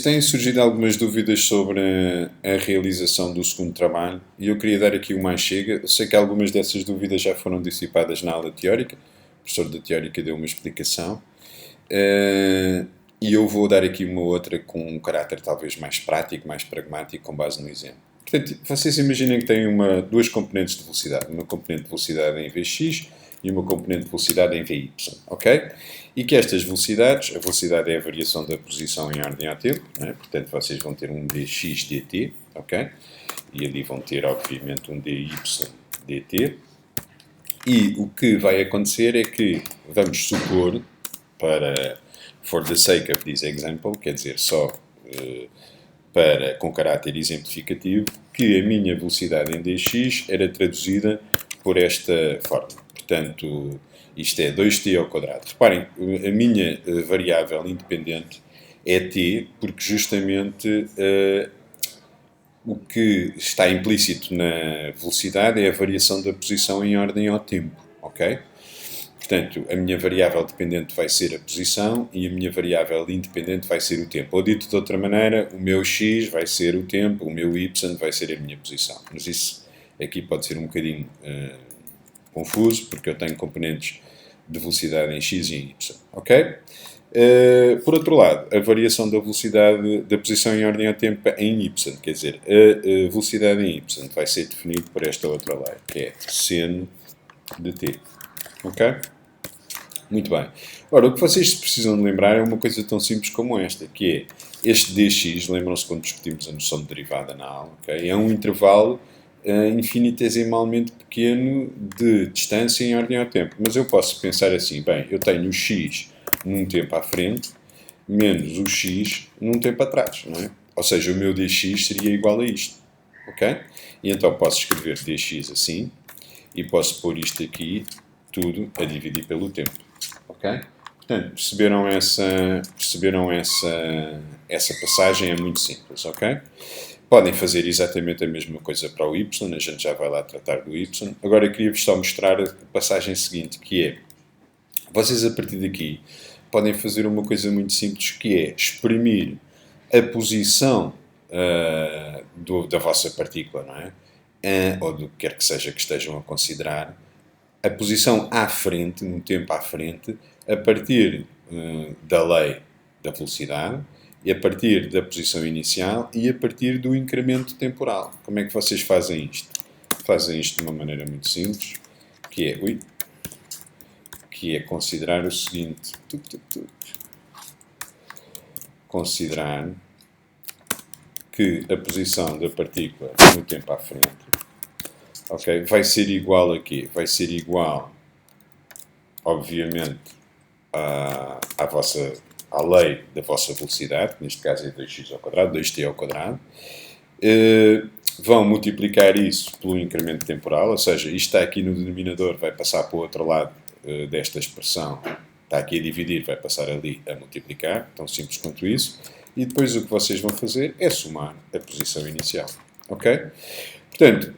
Têm surgido algumas dúvidas sobre a realização do segundo trabalho e eu queria dar aqui uma chega. Eu sei que algumas dessas dúvidas já foram dissipadas na aula teórica, o professor da teórica deu uma explicação, e eu vou dar aqui uma outra com um caráter talvez mais prático, mais pragmático, com base no exemplo. Portanto, vocês imaginem que têm duas componentes de velocidade, uma componente de velocidade em Vx e uma componente de velocidade em Vy, ok? E que estas velocidades, a velocidade é a variação da posição em ordem ao tempo, né? Portanto vocês vão ter um dx dt, ok? E ali vão ter, obviamente, um dy dt. E o que vai acontecer é que, vamos supor, for the sake of this example, quer dizer, só com caráter exemplificativo, que a minha velocidade em dx era traduzida por esta forma. Portanto, isto é 2t ao quadrado. Reparem, a minha variável independente é t, porque justamente o que está implícito na velocidade é a variação da posição em ordem ao tempo, ok? Portanto, a minha variável dependente vai ser a posição e a minha variável independente vai ser o tempo. Ou dito de outra maneira, o meu x vai ser o tempo, o meu y vai ser a minha posição. Mas isso aqui pode ser um bocadinho confuso, porque eu tenho componentes de velocidade em x e em y, ok? Por outro lado, a variação da velocidade da posição em ordem ao tempo em y, quer dizer, a velocidade em y vai ser definida por esta outra lei, que é seno de t, ok? Muito bem. Ora, o que vocês precisam de lembrar é uma coisa tão simples como esta, que é este dx, lembram-se quando discutimos a noção de derivada na aula, okay? É um intervalo infinitesimalmente pequeno de distância em ordem ao tempo. Mas eu posso pensar assim, bem, eu tenho o x num tempo à frente, menos o x num tempo atrás, não é? Ou seja, o meu dx seria igual a isto, ok? E então posso escrever dx assim, e posso pôr isto aqui, tudo a dividir pelo tempo, ok? Portanto, perceberam essa passagem? É muito simples, ok? Podem fazer exatamente a mesma coisa para o y, a gente já vai lá tratar do y. Agora eu queria-vos só mostrar a passagem seguinte, que é, vocês a partir daqui podem fazer uma coisa muito simples, que é exprimir a posição da vossa partícula, não é? Ou do que quer que seja que estejam a considerar, a posição à frente, no tempo à frente, a partir da lei da velocidade, e a partir da posição inicial e a partir do incremento temporal. Como é que vocês fazem isto? Fazem isto de uma maneira muito simples, que é considerar o seguinte. Considerar que a posição da partícula no tempo à frente, okay, vai ser igual a quê? Vai ser igual, obviamente, à lei da vossa velocidade, que neste caso é 2x ao quadrado, 2t ao quadrado, vão multiplicar isso pelo incremento temporal, ou seja, isto está aqui no denominador, vai passar para o outro lado desta expressão, está aqui a dividir, vai passar ali a multiplicar, tão simples quanto isso, e depois o que vocês vão fazer é somar a posição inicial, ok? Portanto,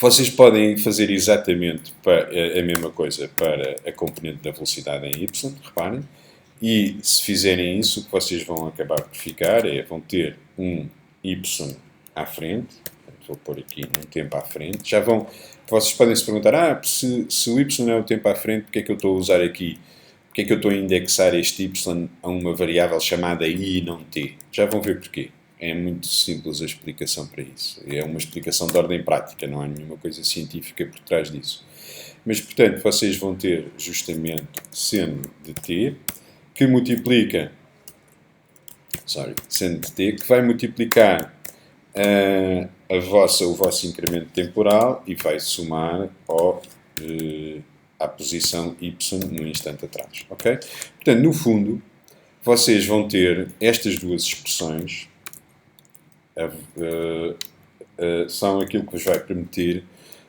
vocês podem fazer exatamente a mesma coisa para a componente da velocidade em y, reparem, e se fizerem isso, o que vocês vão acabar por ficar vão ter um y à frente, vou pôr aqui um tempo à frente, vocês podem se perguntar, se o y é o tempo à frente, porque é que eu estou a usar aqui, porque é que eu estou a indexar este y a uma variável chamada i e não t? Já vão ver porquê. É muito simples a explicação para isso. É uma explicação de ordem prática, não há nenhuma coisa científica por trás disso. Mas, portanto, vocês vão ter justamente seno de t, que multiplica, seno de t, que vai multiplicar o vosso incremento temporal e vai somar à posição y no instante atrás. Okay? Portanto, no fundo, vocês vão ter estas duas expressões, são aquilo que vos vai permitir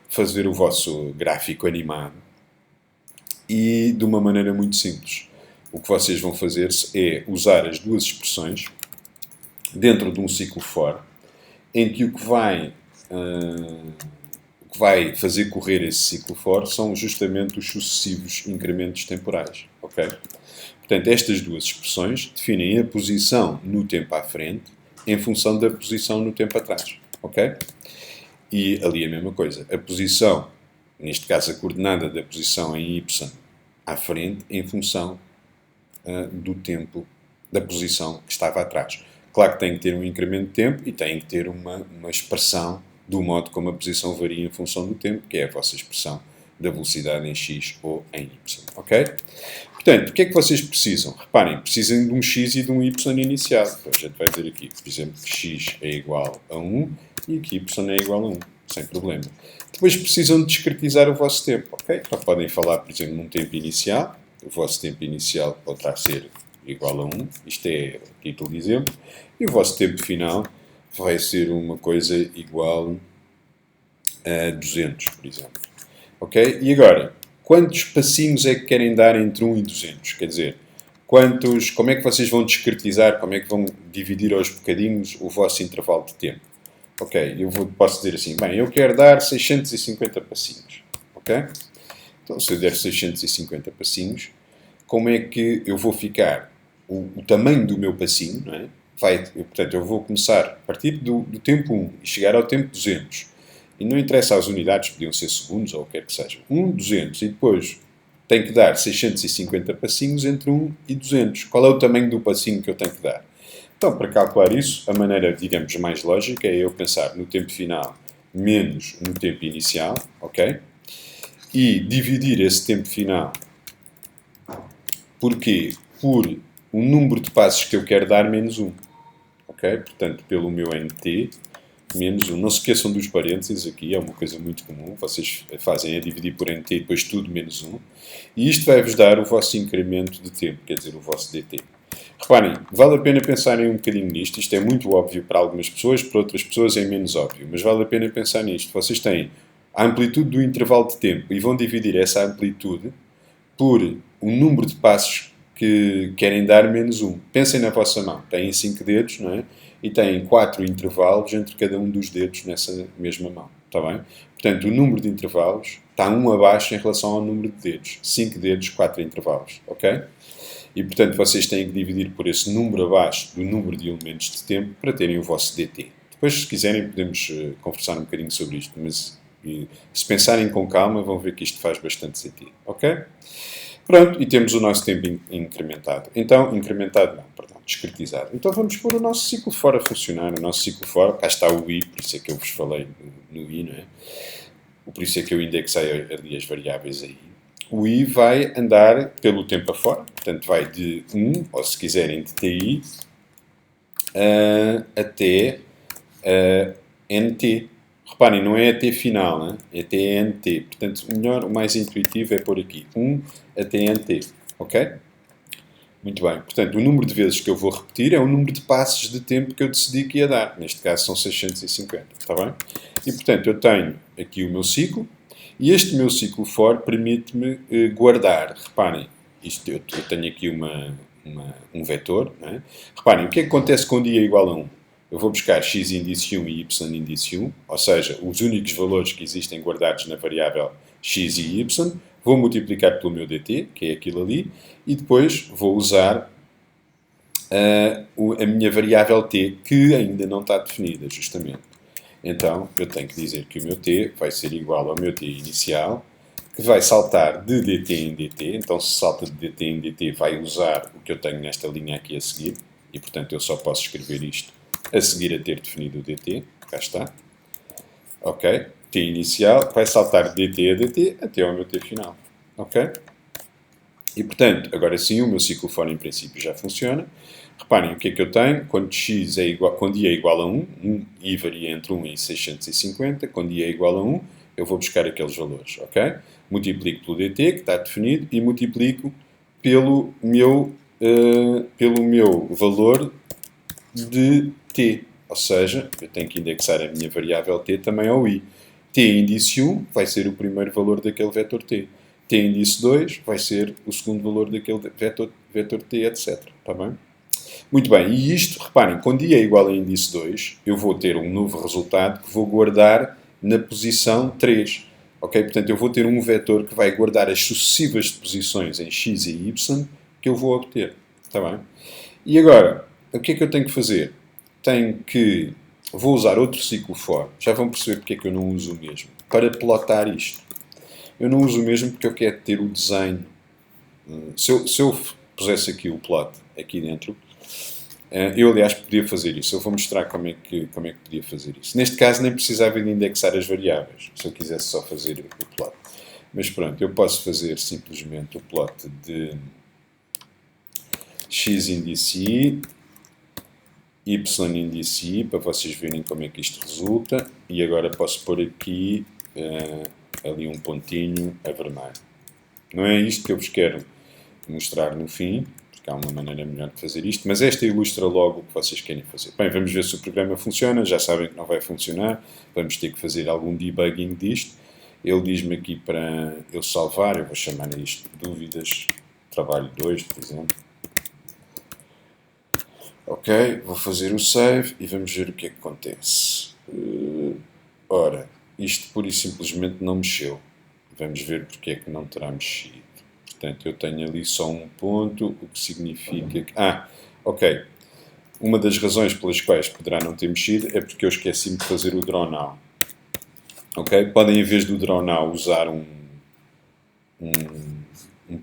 fazer o vosso gráfico animado e de uma maneira muito simples. O que vocês vão fazer é usar as duas expressões dentro de um ciclo for, em que o que vai fazer correr esse ciclo for são justamente os sucessivos incrementos temporais. Okay? Portanto, estas duas expressões definem a posição no tempo à frente em função da posição no tempo atrás. Ok? E ali a mesma coisa. A posição, neste caso a coordenada da posição em y à frente, em função do tempo da posição que estava atrás. Claro que tem que ter um incremento de tempo e tem que ter uma expressão do modo como a posição varia em função do tempo, que é a vossa expressão da velocidade em x ou em y. Ok? Portanto, o que é que vocês precisam? Reparem, precisam de um x e de um y iniciado. Então, a gente vai dizer aqui, por exemplo, que x é igual a 1 e que y é igual a 1, sem problema. Depois precisam de discretizar o vosso tempo. Ok? Então podem falar, por exemplo, num tempo inicial. O vosso tempo inicial poderá ser igual a 1. Isto é a título de exemplo. E o vosso tempo final vai ser uma coisa igual a 200, por exemplo. Ok? E agora, quantos passinhos é que querem dar entre 1 e 200? Quer dizer, como é que vocês vão discretizar, como é que vão dividir aos bocadinhos o vosso intervalo de tempo? Ok, posso dizer assim, bem, eu quero dar 650 passinhos. Ok? Então, se eu der 650 passinhos, como é que eu vou ficar? O tamanho do meu passinho, não é? Portanto, eu vou começar a partir do tempo 1 e chegar ao tempo 200. E não interessa as unidades, podiam ser segundos ou o que quer que seja. 1, 200 e depois tenho que dar 650 passinhos entre 1 e 200. Qual é o tamanho do passinho que eu tenho que dar? Então, para calcular isso, a maneira, digamos, mais lógica é eu pensar no tempo final menos no tempo inicial, ok? E dividir esse tempo final porquê? Por o número de passos que eu quero dar menos 1. Ok? Portanto, pelo meu nt menos 1. Não se esqueçam dos parênteses aqui, é uma coisa muito comum. Vocês fazem a dividir por nt e depois tudo menos 1. E isto vai-vos dar o vosso incremento de tempo, quer dizer, o vosso dt. Reparem, vale a pena pensarem um bocadinho nisto. Isto é muito óbvio para algumas pessoas, para outras pessoas é menos óbvio. Mas vale a pena pensar nisto. Vocês têm a amplitude do intervalo de tempo e vão dividir essa amplitude por o número de passos que querem dar menos 1. Pensem na vossa mão. Têm 5 dedos, não é? E têm 4 intervalos entre cada um dos dedos nessa mesma mão. Está bem? Portanto, o número de intervalos está 1 abaixo em relação ao número de dedos. 5 dedos, 4 intervalos. Ok? E, portanto, vocês têm que dividir por esse número abaixo do número de elementos de tempo para terem o vosso dt. Depois, se quiserem, podemos conversar um bocadinho sobre isto, mas se pensarem com calma, vão ver que isto faz bastante sentido. Ok? Pronto, e temos o nosso tempo incrementado. Então, discretizado. Então vamos pôr o nosso ciclo fora a funcionar. O nosso ciclo fora, cá está o i, por isso é que eu vos falei no i, não é? Por isso é que eu indexei ali as variáveis aí. O i vai andar pelo tempo afora, portanto vai de 1, ou se quiserem de ti, até nt. Reparem, não é até final, né? É até nt. Portanto, o mais intuitivo é pôr aqui 1 até nt. Ok? Muito bem. Portanto, o número de vezes que eu vou repetir é o número de passos de tempo que eu decidi que ia dar. Neste caso são 650. Está bem? E, portanto, eu tenho aqui o meu ciclo. E este meu ciclo for permite-me guardar. Reparem, eu tenho aqui um vetor. Né? Reparem, o que é que acontece quando i é igual a 1? Eu vou buscar x índice 1 e y índice 1, ou seja, os únicos valores que existem guardados na variável x e y, vou multiplicar pelo meu dt, que é aquilo ali, e depois vou usar a minha variável t, que ainda não está definida, justamente. Então, eu tenho que dizer que o meu t vai ser igual ao meu t inicial, que vai saltar de dt em dt. Então, se salta de dt em dt, vai usar o que eu tenho nesta linha aqui a seguir. E, portanto, eu só posso escrever isto a seguir a ter definido o dt. Cá está. Ok? T inicial vai saltar de dt a dt até ao meu t final. Ok? E, portanto, agora sim, o meu ciclo for em princípio já funciona. Reparem, o que é que eu tenho? Quando i é igual a 1 i varia entre 1 e 650, quando i é igual a 1, eu vou buscar aqueles valores, ok? Multiplico pelo dt, que está definido, e multiplico pelo meu valor de t. Ou seja, eu tenho que indexar a minha variável t também ao i. T índice 1 vai ser o primeiro valor daquele vetor t. T índice 2 vai ser o segundo valor daquele vetor t, etc. Está bem? Muito bem, e isto, reparem, quando i é igual a índice 2, eu vou ter um novo resultado que vou guardar na posição 3. Ok? Portanto, eu vou ter um vetor que vai guardar as sucessivas posições em x e y que eu vou obter. Está bem? E agora, o que é que eu tenho que fazer? Vou usar outro ciclo for. Já vão perceber porque é que eu não uso o mesmo. Para plotar isto. Eu não uso o mesmo porque eu quero ter o desenho. Se eu pusesse aqui o plot aqui dentro, eu aliás podia fazer isso. Eu vou mostrar como é que podia fazer isso. Neste caso nem precisava de indexar as variáveis, se eu quisesse só fazer o plot. Mas pronto, eu posso fazer simplesmente o plot de x índice i, y índice i, para vocês verem como é que isto resulta. E agora posso pôr aqui ali um pontinho a vermelho. Não é isto que eu vos quero mostrar no fim, porque há uma maneira melhor de fazer isto, mas esta ilustra logo o que vocês querem fazer. Bem, vamos ver se o programa funciona, já sabem que não vai funcionar, vamos ter que fazer algum debugging disto. Ele diz-me aqui para eu salvar, eu vou chamar isto dúvidas, trabalho 2, por exemplo. Ok, vou fazer o save e vamos ver o que é que acontece. Ora, isto pura e simplesmente não mexeu. Vamos ver porque é que não terá mexido. Portanto, eu tenho ali só um ponto, o que significa que... ok. Uma das razões pelas quais poderá não ter mexido é porque eu esqueci-me de fazer o draw now. Ok? Podem, em vez do draw now, usar um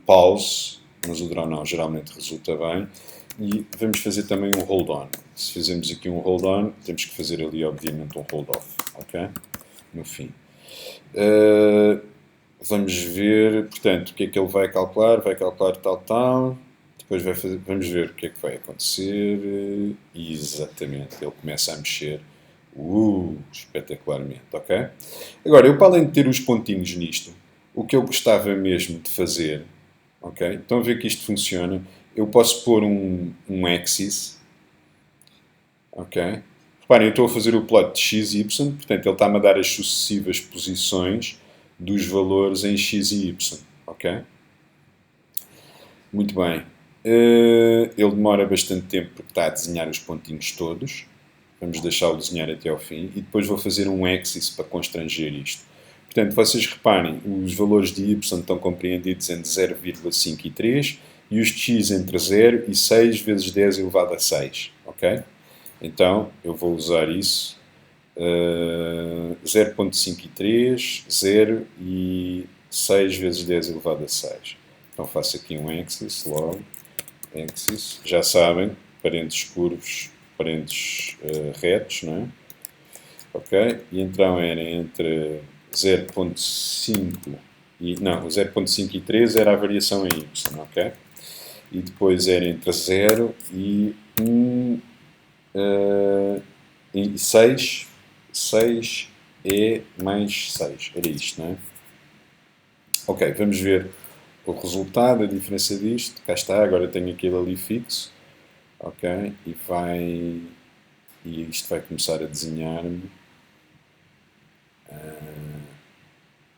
pause, mas o draw now geralmente resulta bem. E vamos fazer também um hold on. Se fizermos aqui um hold on, temos que fazer ali, obviamente, um hold off. Ok? No fim. Vamos ver, portanto, o que é que ele vai calcular. Vai calcular tal. Depois vamos ver o que é que vai acontecer. Exatamente, ele começa a mexer. Espetacularmente, ok? Agora, eu para além de ter os pontinhos nisto, o que eu gostava mesmo de fazer, ok? Estão a ver que isto funciona. Eu posso pôr um axis, ok? Reparem, eu estou a fazer o plot de x e y, portanto, ele está-me a dar as sucessivas posições dos valores em x e y, ok? Muito bem. Ele demora bastante tempo porque está a desenhar os pontinhos todos. Vamos deixá-lo desenhar até ao fim. E depois vou fazer um axis para constranger isto. Portanto, vocês reparem, os valores de y estão compreendidos entre 0,5 e 3 e os de x entre 0 e 6 vezes 10 elevado a 6, ok? Então, eu vou usar isso. 0,5 e 3, 0 e 6 vezes 10 elevado a 6. Então faço aqui um axis, logo, axis, já sabem, parênteses curvos, parênteses retos, não é? Ok? E então era entre 0,5 e... Não, 0,5 e 3 era a variação em y, ok? E depois era entre 0 e 1 e 6, 6 é mais 6, era isto, não é? Ok, vamos ver o resultado, a diferença disto. Cá está, agora tenho aquilo ali fixo. Ok, e isto vai começar a desenhar-me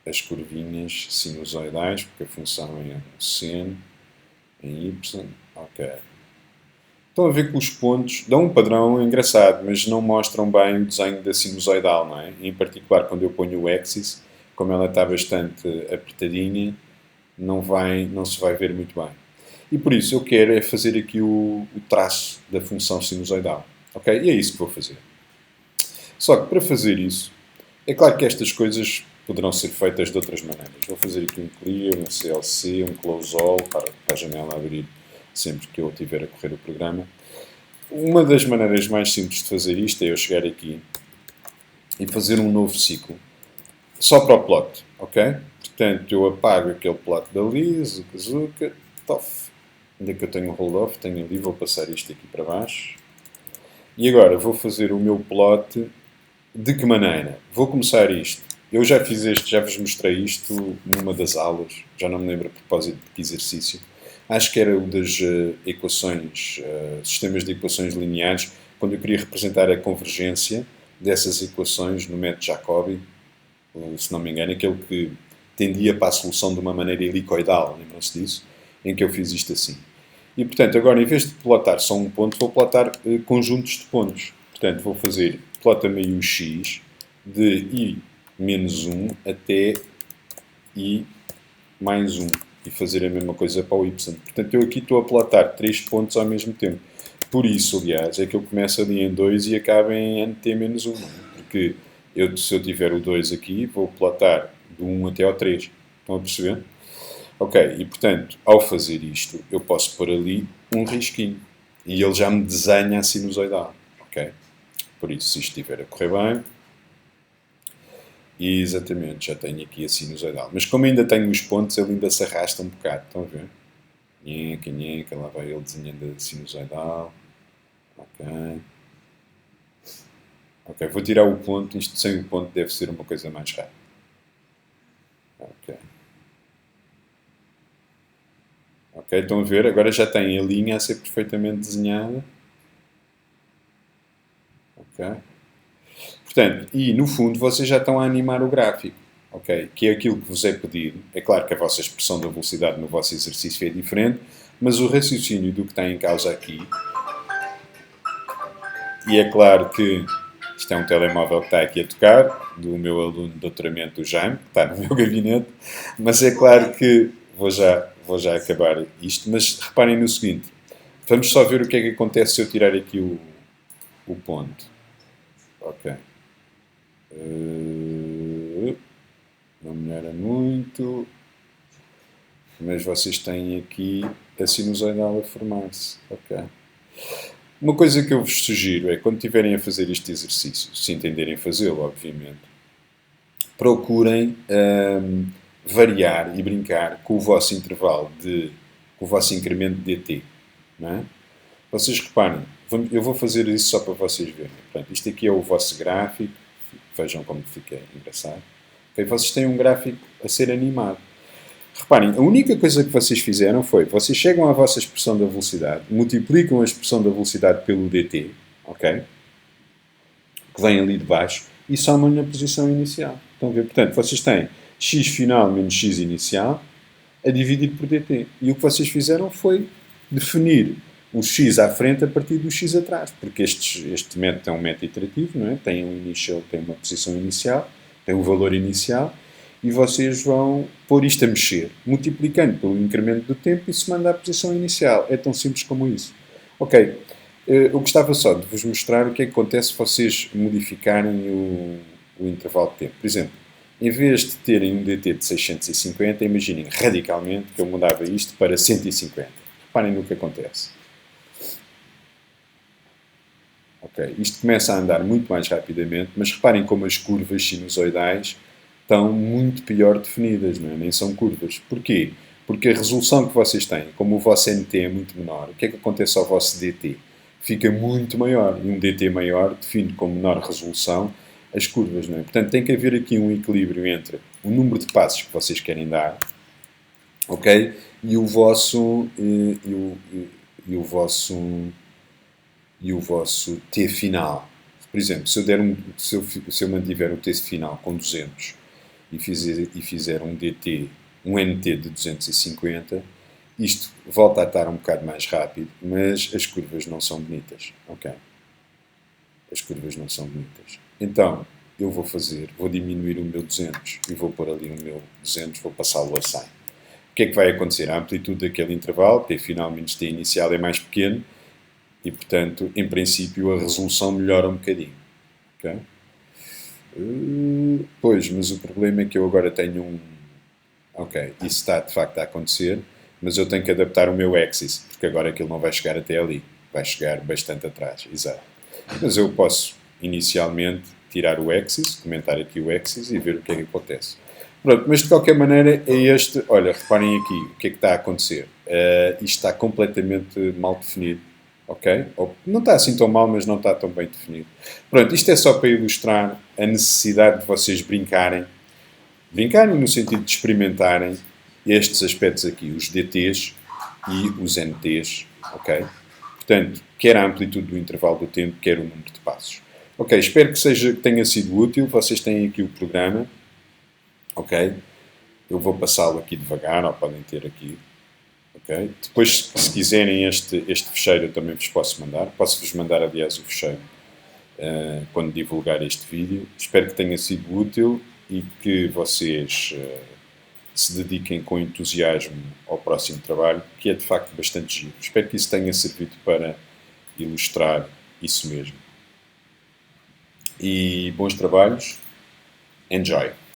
as curvinhas sinusoidais, porque a função é um seno em y. Ok. Estão a ver que os pontos dão um padrão engraçado, mas não mostram bem o desenho da sinusoidal, não é? Em particular, quando eu ponho o axis, como ela está bastante apertadinha, não se vai ver muito bem. E por isso eu quero é fazer aqui o traço da função sinusoidal. Ok? E é isso que vou fazer. Só que para fazer isso, é claro que estas coisas poderão ser feitas de outras maneiras. Vou fazer aqui um clear, um CLC, um close all, para a janela abrir sempre que eu estiver a correr o programa. Uma das maneiras mais simples de fazer isto é eu chegar aqui e fazer um novo ciclo, só para o plot, ok? Portanto, eu apago aquele plot dali, zuca, tof. Onde é que eu tenho um hold off? Tenho ali, vou passar isto aqui para baixo. E agora vou fazer o meu plot. De que maneira? Vou começar isto. Eu já fiz já vos mostrei isto numa das aulas, já não me lembro a propósito de que exercício. Acho que era o das equações, sistemas de equações lineares, quando eu queria representar a convergência dessas equações no método Jacobi, se não me engano, aquele que tendia para a solução de uma maneira helicoidal, lembram-se disso? Em que eu fiz isto assim. E, portanto, agora, em vez de plotar só um ponto, vou plotar conjuntos de pontos. Portanto, vou fazer, plota-me aí o x de i menos 1 até i mais 1. e fazer a mesma coisa para o y. Portanto, eu aqui estou a plotar 3 pontos ao mesmo tempo. Por isso, aliás, é que eu começo ali em 2 e acabo em nt-1. Porque se eu tiver o 2 aqui, vou plotar do 1 até ao 3. Estão a perceber? Ok, e portanto, ao fazer isto, eu posso pôr ali um risquinho. E ele já me desenha a sinusoidal. Ok? Por isso, se isto estiver a correr bem, e exatamente, já tenho aqui a sinusoidal. Mas como ainda tenho os pontos, ele ainda se arrasta um bocado. Estão a ver? Nheca, nheca, lá vai ele desenhando a sinusoidal. Ok. Ok, vou tirar o ponto. Isto sem o ponto deve ser uma coisa mais rápida. Ok. Ok, estão a ver? Agora já tem a linha a ser perfeitamente desenhada. Ok. Portanto, e no fundo vocês já estão a animar o gráfico. Ok? Que é aquilo que vos é pedido. É claro que a vossa expressão da velocidade no vosso exercício é diferente, mas o raciocínio do que está em causa aqui, e é claro que isto é um telemóvel que está aqui a tocar, do meu aluno de doutoramento, o Jaime, que está no meu gabinete, mas é claro que vou já acabar isto, mas reparem no seguinte, vamos só ver o que é que acontece se eu tirar aqui o ponto. Ok. Não melhora muito, mas vocês têm aqui a sinusoidal a formar-se. Ok. Uma coisa que eu vos sugiro é, quando estiverem a fazer este exercício, se entenderem fazê-lo, obviamente, procurem variar e brincar com o vosso intervalo com o vosso incremento de dt. Não é? Vocês reparem, eu vou fazer isso só para vocês verem. Portanto, isto aqui é o vosso gráfico, vejam como fica engraçado. Okay? Vocês têm um gráfico a ser animado. Reparem, a única coisa que vocês fizeram foi, vocês chegam à vossa expressão da velocidade, multiplicam a expressão da velocidade pelo dt, ok? Que vem ali de baixo, e somam na posição inicial. Estão a ver? Portanto, vocês têm x final menos x inicial a dividir por dt. E o que vocês fizeram foi definir o x à frente a partir do x atrás, porque este método é um método iterativo, não é? Tem uma posição inicial, tem um valor inicial, e vocês vão pôr isto a mexer, multiplicando pelo incremento do tempo e se manda à posição inicial. É tão simples como isso. Ok, eu gostava só de vos mostrar o que é que acontece se vocês modificarem o intervalo de tempo. Por exemplo, em vez de terem um dt de 650, imaginem radicalmente que eu mudava isto para 150. Reparem no que acontece. Ok, isto começa a andar muito mais rapidamente, mas reparem como as curvas sinusoidais estão muito pior definidas, não é? Nem são curvas. Porquê? Porque a resolução que vocês têm, como o vosso nt é muito menor, o que é que acontece ao vosso dt? Fica muito maior, e um dt maior define com menor resolução as curvas, não é? Portanto, tem que haver aqui um equilíbrio entre o número de passos que vocês querem dar, ok? E o vosso t final. Por exemplo, se eu mantiver o t final com 200 e fizer um dt, um nt de 250, isto volta a estar um bocado mais rápido, mas as curvas não são bonitas. Ok? As curvas não são bonitas. Então, eu vou diminuir o meu 200 e vou pôr ali o meu 200, vou passá-lo a 100. O que é que vai acontecer? A amplitude daquele intervalo, t final menos t inicial, é mais pequeno e, portanto, em princípio, a resolução melhora um bocadinho. Ok? Pois, mas o problema é que eu agora tenho um... Ok, isso está de facto a acontecer, mas eu tenho que adaptar o meu axis, porque agora aquilo não vai chegar até ali, vai chegar bastante atrás, exato. Mas eu posso, inicialmente, tirar o axis, comentar aqui o axis e ver o que é que acontece. Pronto, mas de qualquer maneira é este... Olha, reparem aqui o que é que está a acontecer. Isto está completamente mal definido. Ok? Não está assim tão mal, mas não está tão bem definido. Pronto, isto é só para ilustrar a necessidade de vocês brincarem no sentido de experimentarem estes aspectos aqui, os DTs e os NTs, ok? Portanto, quer a amplitude do intervalo do tempo, quer o número de passos. Ok, espero que tenha sido útil, vocês têm aqui o programa, ok? Eu vou passá-lo aqui devagar, ou podem ter aqui. Okay? Depois, se quiserem este fecheiro, eu também vos posso mandar. Posso-vos mandar, aliás, o fecheiro quando divulgar este vídeo. Espero que tenha sido útil e que vocês se dediquem com entusiasmo ao próximo trabalho, que é de facto bastante giro. Espero que isso tenha servido para ilustrar isso mesmo. E bons trabalhos. Enjoy!